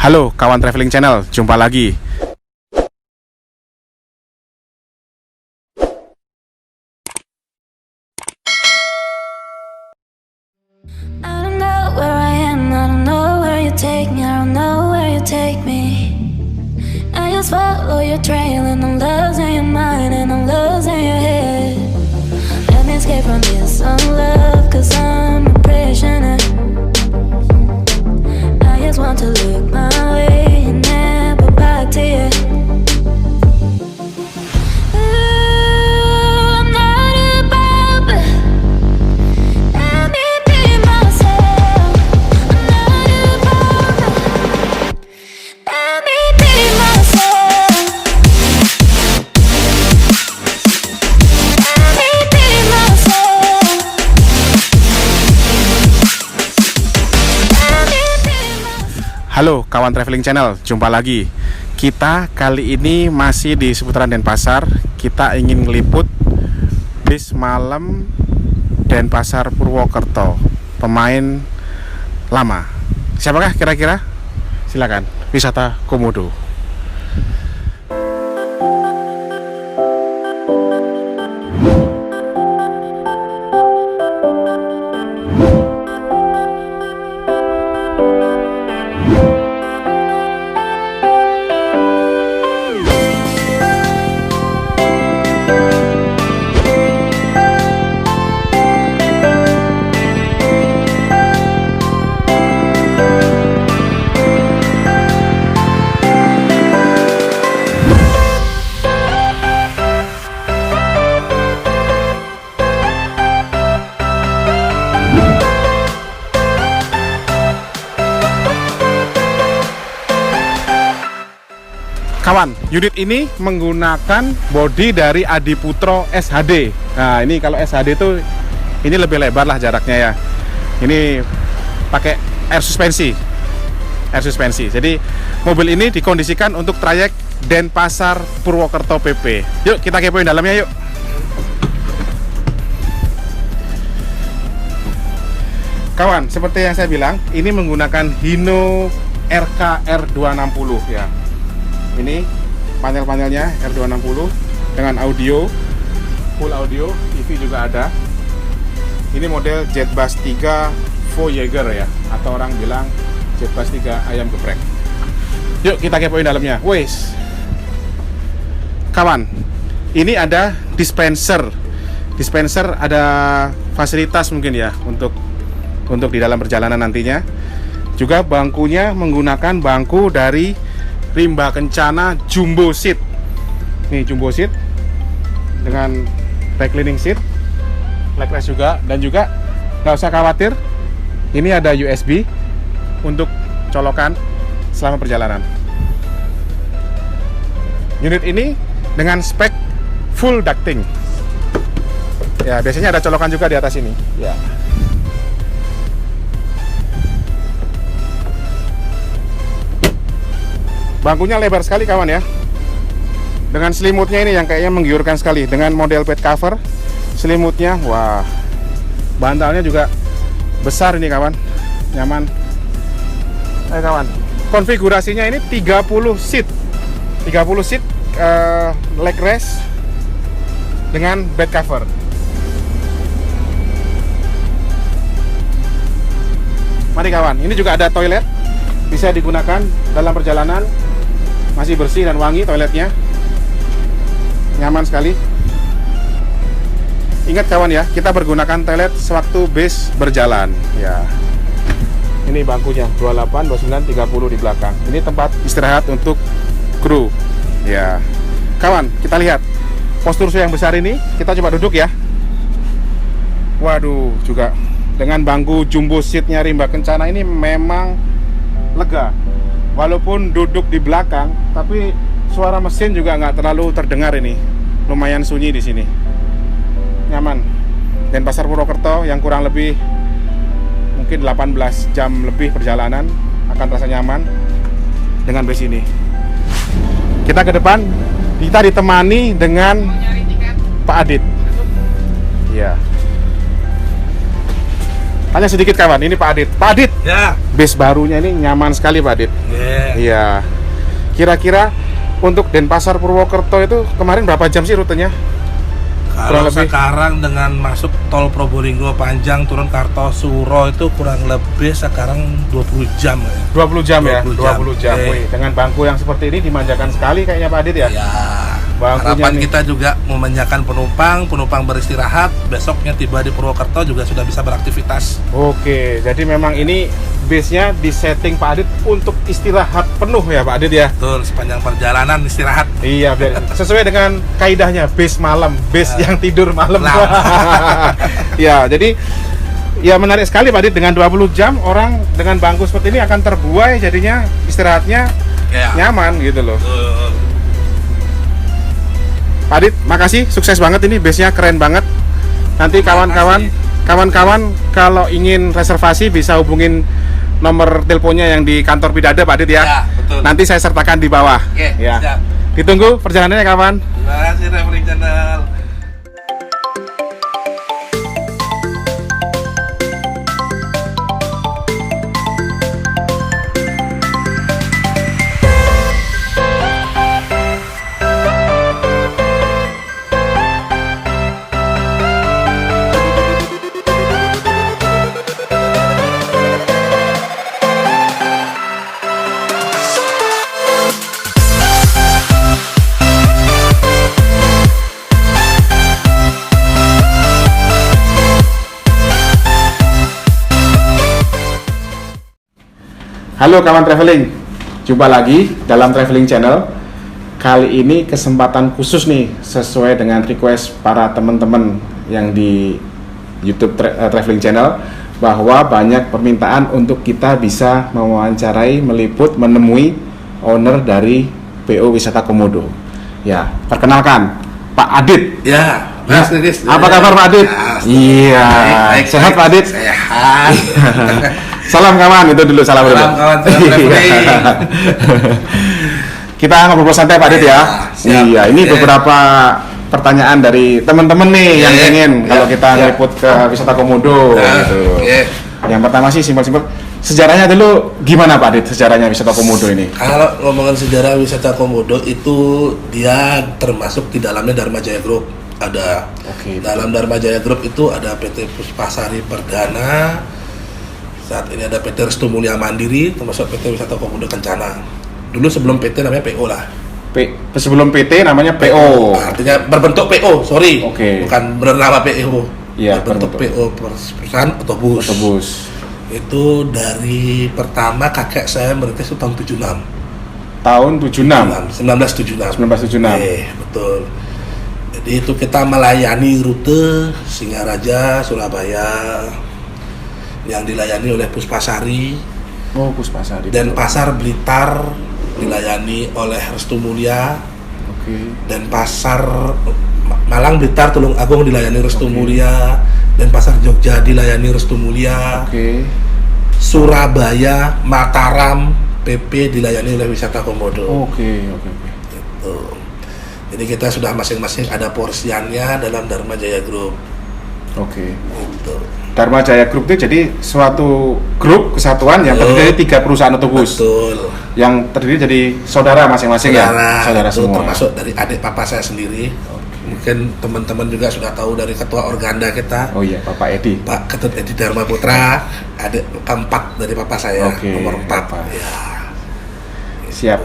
Halo kawan traveling channel, jumpa lagi. I don't know where I am, I don't know where you take me, I don't know where you take me. I just follow your trail and I'm losing your mind and I'm losing your head. Let me escape from this love, cause I'm a prisoner. I just want to look my way and never back to you. Halo kawan traveling channel, jumpa lagi. Kita kali ini masih di seputaran Denpasar. Kita ingin ngeliput bis malam Denpasar Purwokerto, pemain lama. Siapakah kira-kira? Silakan, Wisata Komodo. Kawan, unit ini menggunakan bodi dari Adiputro SHD. Nah, ini kalau SHD itu ini lebih lebar lah jaraknya ya. Ini pakai air suspensi. Jadi mobil ini dikondisikan untuk trayek Denpasar Purwokerto PP. Yuk kita kepoin dalamnya yuk. Kawan, seperti yang saya bilang, ini menggunakan Hino RKR260 ya. Ini panel-panelnya R260 dengan audio, full audio, TV juga ada. Ini model Jetbus 3 Voyager ya, atau orang bilang Jetbus 3 ayam geprek. Yuk kita kepoin dalamnya. Wes. Kawan, ini ada dispenser. Dispenser ada fasilitas mungkin ya untuk di dalam perjalanan nantinya. Juga bangkunya menggunakan bangku dari Rimba Kencana Jumbo Seat. Nih Jumbo Seat dengan reclining seat, legress juga, dan juga nggak usah khawatir, ini ada USB untuk colokan selama perjalanan. Unit ini dengan spek full ducting. Ya, biasanya ada colokan juga di atas ini. Ya. Bangkunya lebar sekali kawan ya. Dengan selimutnya ini yang kayaknya menggiurkan sekali. Dengan model bed cover, selimutnya, wah, bantalnya juga besar ini kawan. Nyaman. Kawan, konfigurasinya ini 30 seat. 30 seat leg rest dengan bed cover. Mari kawan, ini juga ada toilet. Bisa digunakan dalam perjalanan. Masih bersih dan wangi toiletnya. Nyaman sekali. Ingat kawan ya, kita bergunakan toilet sewaktu bis berjalan ya. Ini bangkunya 28, 29, 30 di belakang. Ini tempat istirahat untuk kru ya. Kawan, kita lihat postur yang besar ini. Kita coba duduk ya. Waduh, juga dengan bangku jumbo seatnya Rimba Kencana ini memang lega. Walaupun duduk di belakang, tapi suara mesin juga nggak terlalu terdengar ini. Lumayan sunyi di sini. Nyaman. Denpasar Purwokerto yang kurang lebih mungkin 18 jam lebih perjalanan akan terasa nyaman dengan bis ini. Kita ke depan, kita ditemani dengan Pak Adit. Iya. Tanya sedikit kawan, ini Pak Adit. Pak Adit, Ya. base barunya ini nyaman sekali Pak Adit. Iya. Kira-kira untuk Denpasar Purwokerto itu kemarin berapa jam sih rutenya? Kalau Kurang lebih. sekarang dengan masuk tol Probolinggo panjang turun Kartosuro itu kurang lebih sekarang 20 jam ya. 20 jam ya? 20 jam. jam. Wih, dengan bangku yang seperti ini dimanjakan sekali kayaknya Pak Adit ya? Ya. Bangkunya Harapan nih. kita juga memanjakan penumpang beristirahat, besoknya tiba di Purwokerto juga sudah bisa beraktivitas. Oke, jadi memang ini base-nya disetting Pak Adit untuk istirahat penuh ya Pak Adit ya? Betul, sepanjang perjalanan istirahat. Iya, sesuai dengan kaidahnya base malam, base yang tidur malam. Ya, jadi ya menarik sekali Pak Adit, dengan 20 jam orang dengan bangku seperti ini akan terbuai, jadinya istirahatnya Ya. nyaman gitu loh. Betul. Pak Adit, makasih, sukses banget ini, base-nya keren banget. Nanti kawan-kawan kalau ingin reservasi bisa hubungin nomor teleponnya yang di kantor Pidada Pak Adit ya. Ya, betul. Nanti saya sertakan di bawah. Oke, Ya. siap. Ditunggu perjalanannya kawan. Terima kasih Traveling Channel. Halo kawan traveling, jumpa lagi dalam Traveling Channel. Kali ini kesempatan khusus nih, sesuai dengan request para teman-teman yang di YouTube Traveling Channel, bahwa banyak permintaan untuk kita bisa mewawancarai, meliput, menemui owner dari PO Wisata Komodo. Ya, perkenalkan Pak Adit. Ya, Ya, Mas Nidis. apa kabar Pak Adit? Ya, Iya, baik, sehat Pak Adit? Sehat. Salam kawan, itu dulu salam dulu. Salam kawan, salam traveling. Kita ngobrol santai Pak Adit ya. Siap. Iya, ini Oke. beberapa pertanyaan dari teman-teman nih yang Oke. ingin kalau Ya, kita siap. ngeliput ke wisata Komodo Nah, gitu. oke. Yang pertama sih simpel-simpel. Sejarahnya dulu gimana Pak Adit? Sejarahnya wisata Komodo ini? Kalau ngomongin sejarah wisata Komodo itu dia termasuk di dalamnya Dharma Jaya Group. Ada Oke. dalam Dharma Jaya Group itu ada PT Puspasari Perdana. Saat ini ada PT Restu Mulia Mandiri, termasuk PT Wisata Komodo Kencana. Dulu sebelum PT namanya PO lah. Sebelum PT namanya PO. Artinya berbentuk PO, sorry. Oke. Bukan bernama PO. Iya, berbentuk berbentuk. PO, perusahaan otobus. Otobus. Itu dari pertama kakek saya merintis itu tahun 76. Tahun 76. 1976. 1976. Betul. Jadi itu kita melayani rute Singaraja, Surabaya yang dilayani oleh Puspasari, Oh, Puspasari. dan Pasar Blitar dilayani oleh Restu Mulia, Oke. dan Pasar Malang Blitar Tulung Agung dilayani Restu Oke. Mulia, dan Pasar Jogja dilayani Restu Mulia. Oke. Surabaya, Mataram, PP dilayani oleh Wisata Komodo. Oke. Gitu. Jadi kita sudah masing-masing ada porsiannya dalam Dharma Jaya Group. Oke. Gitu. Dharma Jaya Group itu jadi suatu grup kesatuan yang terdiri dari 3 perusahaan otobus Betul. yang terdiri jadi saudara masing-masing ya, saudara itu semua. termasuk dari adik papa saya sendiri. Mungkin teman-teman juga sudah tahu dari ketua organda kita, Oh iya, Bapak Edi. Pak Ketut Edi Dharma Putra, adik keempat dari papa saya, Oke, nomor 4. Bapak. Ya. Siap.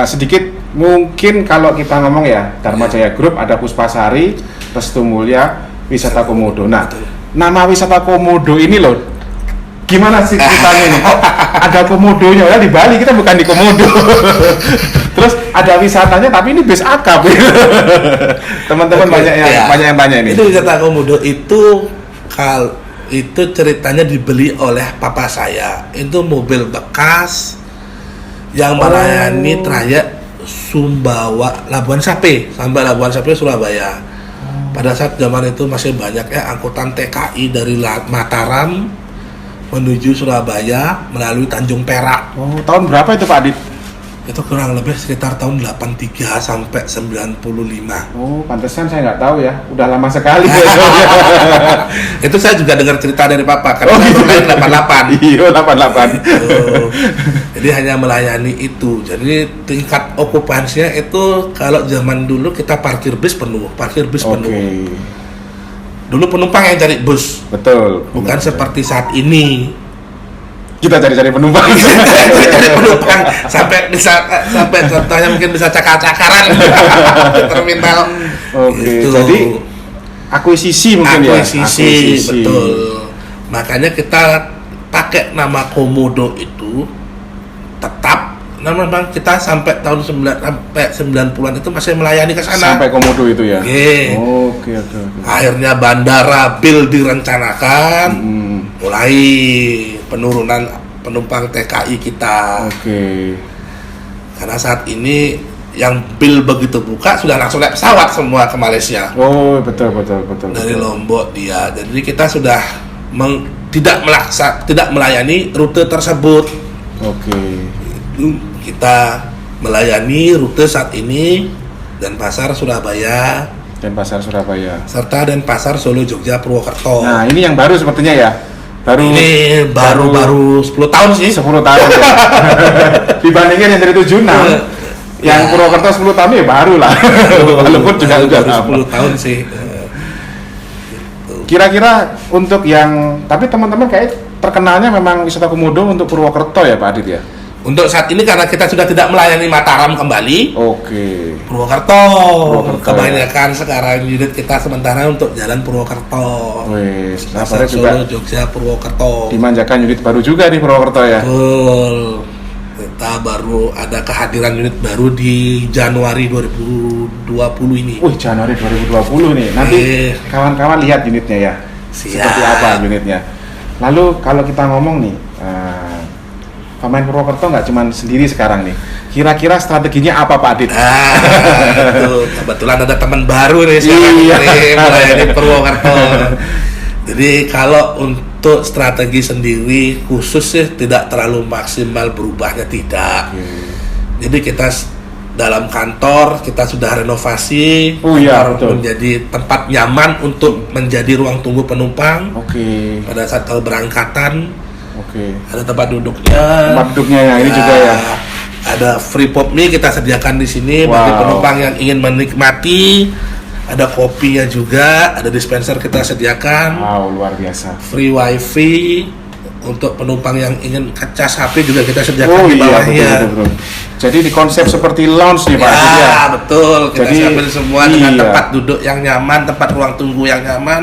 Sedikit mungkin kalau kita ngomong ya Dharma Jaya Group ada Puspasari, Restu Mulia, Wisata Komodo. Nah, nama Wisata Komodo ini loh, gimana sih ceritanya ini? Kok ada komodonya ya di Bali, kita bukan di Komodo. Terus ada wisatanya tapi ini base akap. Teman-teman Oke, banyak yang tanya ini. Itu Wisata Komodo itu itu ceritanya dibeli oleh papa saya. Itu mobil bekas yang melayani trayek Sumbawa Labuan Sape sampai Labuan Sape Surabaya. Pada saat zaman itu masih banyak ya angkutan TKI dari Mataram menuju Surabaya melalui Tanjung Perak. Oh, tahun berapa itu Pak Adit? Itu kurang lebih sekitar tahun 83 sampai 95. Oh, pantesan saya nggak tahu ya. Udah lama sekali. Itu saya juga dengar cerita dari Papa karena saya pernah 88. Iya, 88. Gitu. Jadi hanya melayani itu. Jadi tingkat okupansinya itu kalau zaman dulu kita parkir bis penuh. Oke. Dulu penumpang yang cari bus, Betul. bukan Benar. seperti saat ini. Kita cari-cari penumpang. Cari penumpang sampai contohnya mungkin bisa cakar-cakaran di terminal. Oke. Gitu. Jadi akuisisi mungkin ya. Akuisisi, betul. Makanya kita pakai nama Komodo itu tetap. Memang kita sampai tahun 90-an itu masih melayani ke sana. Sampai Komodo itu ya. Oke. Oke. Akhirnya bandara Bil direncanakan, mulai penurunan penumpang TKI kita. Oke. Karena saat ini yang Bil begitu buka sudah langsung naik pesawat semua ke Malaysia. Oh, betul. Dari Lombok dia. Jadi kita sudah tidak melayani rute tersebut. Oke. Kita melayani rute saat ini Denpasar Surabaya serta Denpasar Solo Jogja Purwokerto. Nah, ini yang baru sepertinya ya. Ini baru 10 tahun sih. 10 tahun ya. Dibandingin yang dari 76. Yang Purwokerto 10 tahun ya baru lah. Walaupun juga udah baru 10 tahun sih. Kira-kira untuk yang tapi teman-teman kayak terkenalnya memang wisata Komodo untuk Purwokerto ya Pak Adit ya. Untuk saat ini karena kita sudah tidak melayani Mataram kembali, Oke. Purwokerto. Kebanyakan ya. sekarang unit kita sementara untuk jalan Purwokerto. Wes, Pasar kabarnya juga Solo, Jogja, Purwokerto. dimanjakan unit baru juga di Purwokerto ya. Betul. Kita baru ada kehadiran unit baru di Januari 2020 ini. Wih, Januari 2020 nih. Nanti kawan-kawan lihat unitnya ya. Siap. Seperti apa unitnya. Lalu kalau kita ngomong nih, pemain Purwokerto nggak cuma sendiri sekarang nih. Kira-kira strateginya apa Pak Adit? Betul. Kebetulan ada teman baru nih sekarang Iya. melayani Purwokerto. Jadi kalau untuk strategi sendiri khusus sih tidak terlalu maksimal berubahnya, tidak. Jadi kita dalam kantor kita sudah renovasi Oh iya, kantor betul. menjadi tempat nyaman untuk menjadi ruang tunggu penumpang Oke. pada saat keberangkatan. Oke. Ada tempat duduknya. Tempat duduknya yang ini juga ya. Ada free pop mie kita sediakan di sini bagi Wow. penumpang yang ingin menikmati. Ada kopinya juga, ada dispenser kita sediakan. Wow, luar biasa. Free wifi untuk penumpang yang ingin ngecas HP juga kita sediakan Oh di iya, bawahnya. betul. Jadi di konsep seperti lounge nih Pak Adit ya. Ya, betul. Kita Jadi, siapin semua dengan iya. tempat duduk yang nyaman, tempat ruang tunggu yang nyaman.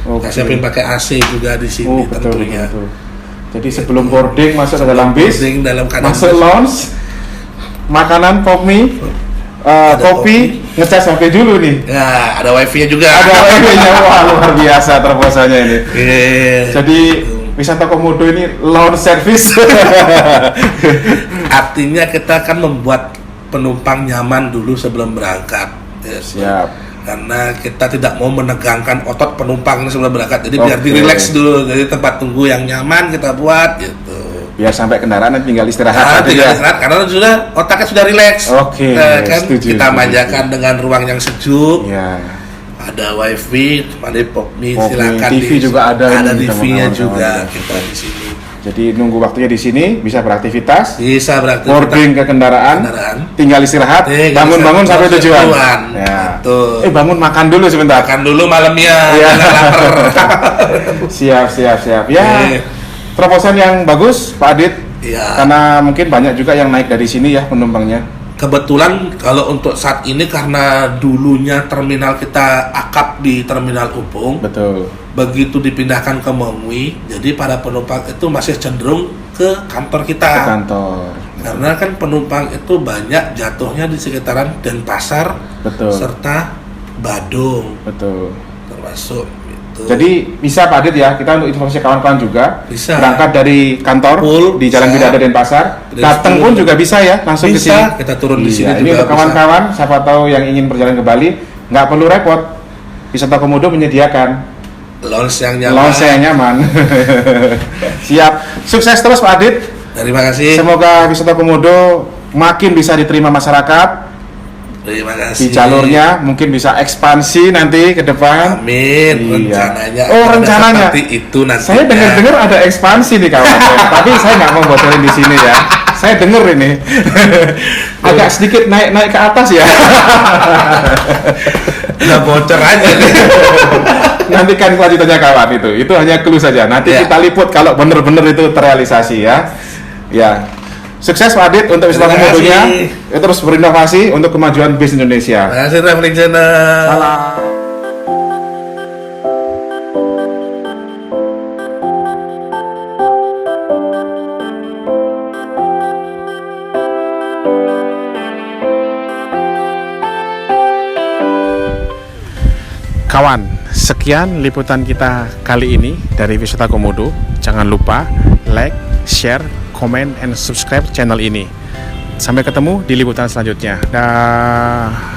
Oke. Kita siapin pakai AC juga di sini Oh, betul, tentunya. betul. Jadi sebelum boarding masuk ke dalam bis, Boarding dalam keadaan masuk bis. lounge, makanan, pop mie, kopi, ngecas HP dulu nih. Ya, ada wifi-nya juga. Ada wifi-nya, wah luar biasa terbosanya ini. Iya. Jadi wisata Komodo ini lounge service. Artinya kita akan membuat penumpang nyaman dulu sebelum berangkat. Ya, Siap. Karena kita tidak mau menegangkan otot penumpang ini sebelum berangkat. Jadi biar Oke. di-relax dulu. Jadi tempat tunggu yang nyaman kita buat gitu. Biar sampai kendaraan nanti tinggal istirahat. Nah, Adit tinggal ya. istirahat karena sudah otaknya sudah rileks. Oke, Kan setuju, kita setuju. manjakan dengan ruang yang sejuk. Ya. Ada wifi, ada pop mie, Pop mie, silakan. TV juga ada Ada ini, TV-nya teman-teman. juga kita di sini. Jadi nunggu waktunya di sini bisa beraktivitas, Bisa berarti boarding ke kendaraan, tinggal istirahat, bangun-bangun sampai tujuan. Ya. Betul. Bangun makan dulu sebentar. Makan dulu malamnya, Iya. jangan lapar. Siap. Ya, Oke. terobosan yang bagus Pak Adit. Iya. Karena mungkin banyak juga yang naik dari sini ya penumpangnya. Kebetulan kalau untuk saat ini karena dulunya terminal kita akap di Terminal Ubung, Betul. begitu dipindahkan ke Mongwi, jadi para penumpang itu masih cenderung ke kantor kita. Ke kantor. Karena kan penumpang itu banyak jatuhnya di sekitaran Denpasar Betul. serta Badung Betul. termasuk itu. Jadi bisa Pak Adit ya, kita untuk informasi kawan-kawan juga Bisa. berangkat dari kantor Full, di Jalan bisa. Bidadari Denpasar, Dari datang pun sepuluh. juga bisa ya, langsung ke Bisa, sini. kita turun di sini Ini juga untuk bisa. kawan-kawan, siapa tahu yang ingin berjalan ke Bali, nggak perlu repot. Wisata Komodo menyediakan Lounge yang nyaman. lounge yang nyaman. Siap, sukses terus Pak Adit. Terima kasih. Semoga Wisata Komodo makin bisa diterima masyarakat Terima di kasih. jalurnya, mungkin bisa ekspansi nanti ke depan. Amin. Iya. Rencananya. Oh, ada rencananya. Seperti itu nanti. Saya dengar-dengar ada ekspansi nih kawan. Tapi saya nggak mau bocorin di sini ya. Saya dengar ini agak sedikit naik ke atas ya. Udah bocor aja nih. Nantikan kelanjutannya kawan itu hanya clue saja. Nanti Ya. kita liput kalau benar-benar itu terrealisasi ya. Ya. Sukses Pak Adit untuk wisata Terima komodonya. kasih. Terus berinovasi untuk kemajuan bis Indonesia. Terima kasih Traveling Channel. Salam. Kawan, sekian liputan kita kali ini dari Wisata Komodo. Jangan lupa like, share, komen, and subscribe channel ini. Sampai ketemu di liputan selanjutnya. Dah.